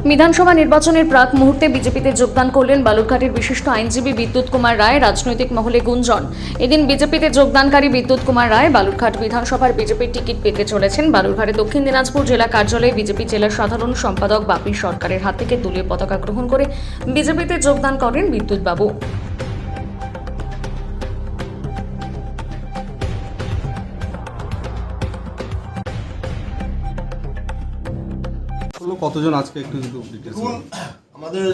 বিধানসভা নির্বাচনের প্রাক মুহূর্তে বিজেপিতে যোগদান করলেন বালুরঘাটের বিশিষ্ট আইনজীবী বিদ্যুৎ কুমার রায়। রাজনৈতিক মহলে গুঞ্জন, এদিন বিজেপিতে যোগদানকারী বিদ্যুৎ কুমার রায় বালুরঘাট বিধানসভার বিজেপির টিকিট পেতে চলেছেন। বালুরঘাটে দক্ষিণ দিনাজপুর জেলা কার্যালয়ে বিজেপি জেলা সাধারণ সম্পাদক বাপি সরকারের হাত থেকে দলীয় পতাকা গ্রহণ করে বিজেপিতে যোগদান করেন বিদ্যুৎ বাবু। কতজন আজকে একটু ডিটেইলস দেখুন, আমাদের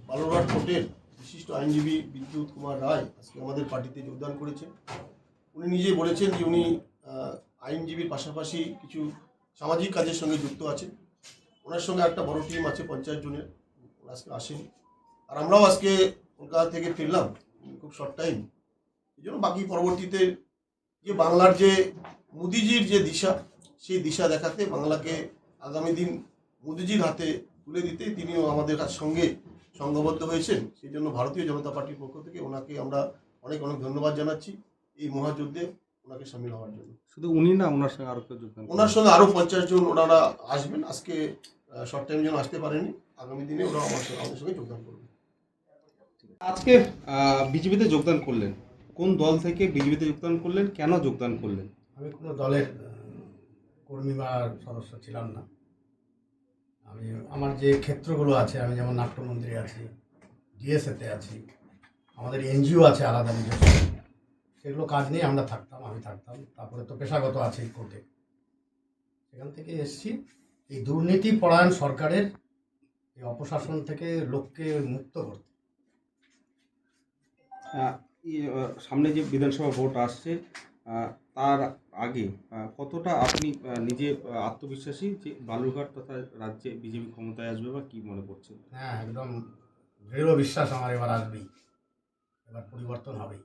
বালুরঘাট কোর্টের বিশিষ্ট আইনজীবী বিদ্যুৎ কুমার রায় আজকে আমাদের পার্টিতে যোগদান করেছেন। উনি নিজেই বলেছেন যে উনি আইনজীবীর পাশাপাশি কিছু সামাজিক কাজের সঙ্গে যুক্ত আছেন। ওনার সঙ্গে একটা বড় টিম আছে 50 জনের, আজকে আসেন। আর আমরাও আজকে কলকাতা থেকে ফিরলাম খুব শর্ট টাইম, এই জন্য বাকি পরবর্তীতে যে বাংলার যে মোদিজির যে দিশা, সেই দিশা দেখাতে বাংলাকে আগামী দিন মোদিজির হাতে তুলে দিতে তিনিও আমাদের সঙ্গে সংঘবদ্ধ হয়েছেন। সেই জন্য ভারতীয় জনতা পার্টির পক্ষ থেকে ওনাকে আমরা অনেক অনেক ধন্যবাদ জানাচ্ছি এই মহাযুদ্ধে ওনাকে সামিল হওয়ার জন্য। শুধু উনি না, ওনার সঙ্গে আরো কেউ যোগদান ওনার সঙ্গে আরও 50 জন ওনারা আসবেন। আজকে শর্ট টাইম যেন আসতে পারেনি, আগামী দিনে ওরা আমাদের সঙ্গে যোগদান করবেন। আজকে বিজেপিতে যোগদান করলেন, কোন দল থেকে বিজেপিতে যোগদান করলেন, কেন যোগদান করলেন? আমি কোনো দলের কর্মী বা সদস্য ছিলাম না। আমি আমার যে ক্ষেত্রগুলো আছে, আমি যেমন নাট্যমন্ত্রী আছি, ডিএসএতে আছি, আমাদের এনজিও আছে আলাদা নিজস্ব, সেগুলো কাজ নিয়ে আমরা থাকতাম, আমি থাকতাম। তারপরে তো পেশাগত আছে কোর্টে, সেখান থেকে এসেছি এই দুর্নীতি পরায়ণ সরকারের এই অপশাসন থেকে লোককে মুক্ত করতে। সামনে যে বিধানসভা ভোট আসছে, তার আগে কতটা আপনি নিজে আত্মবিশ্বাসী যে বালুরঘাট তথা রাজ্যে বিজেপি ক্ষমতায় আসবে, বা কি মনে করছেন? হ্যাঁ, একদম দৃঢ় বিশ্বাস আমার এবার আসবেই, এবার পরিবর্তন হবেই।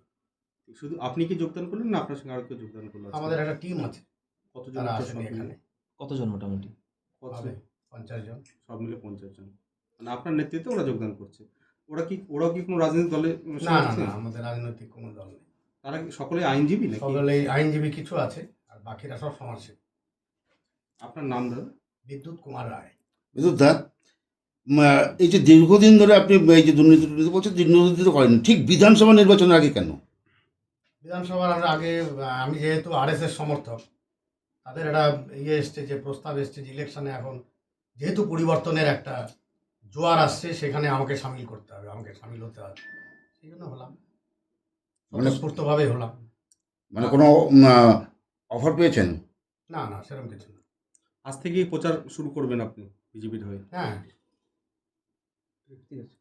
শুধু আপনি কি যোগদান করলেন, না আপনার সঙ্গে আরো কেউ যোগদান করলো? আমাদের একটা টিম আছে, কতজন তারা আছে আসেন এখানে। কতজন মোটামুটি? হবে 50 জন। সব মিলে 50 জন। মানে আপনার নেতৃত্বে ওরা যোগদান করছে। ওরাও কি কোনো রাজনৈতিক দলে না না না, আমাদের রাজনৈতিক কোনো দল নেই। তারা কি সকলে আইনজীবী নাকি? সকলেই আইনজীবী, কিছু আছে, আর বাকিরা সব সমাজসেবী। আপনার নাম দাদা? বিদ্যুৎ কুমার রায়। বিদ্যুৎ দা, এই যে দীর্ঘদিন ধরে আপনি এই যে দুর্নীতি বলছেন, দুর্নীতি তো করেন, ঠিক বিধানসভা নির্বাচনের আগে কেন? বিধানসভার আগে আমি যেহেতু আরএসএস সমর্থক, তাদের একটা এসছে, যে প্রস্তাব এসছে যে ইলেকশনে এখন যেহেতু পরিবর্তনের একটা জোয়ার আসছে, সেখানে আমাকে সামিল করতে হবে, আমাকে সামিল হতে হবে। সেই জন্য হলাম, স্বতঃস্ফূর্তভাবে হলাম। মানে কোনো অফার পেয়েছেন? না না, সেরকম কিছু না। আজ থেকেই প্রচার শুরু করবেন আপনি বিজেপির হয়ে? হ্যাঁ, ঠিক আছে।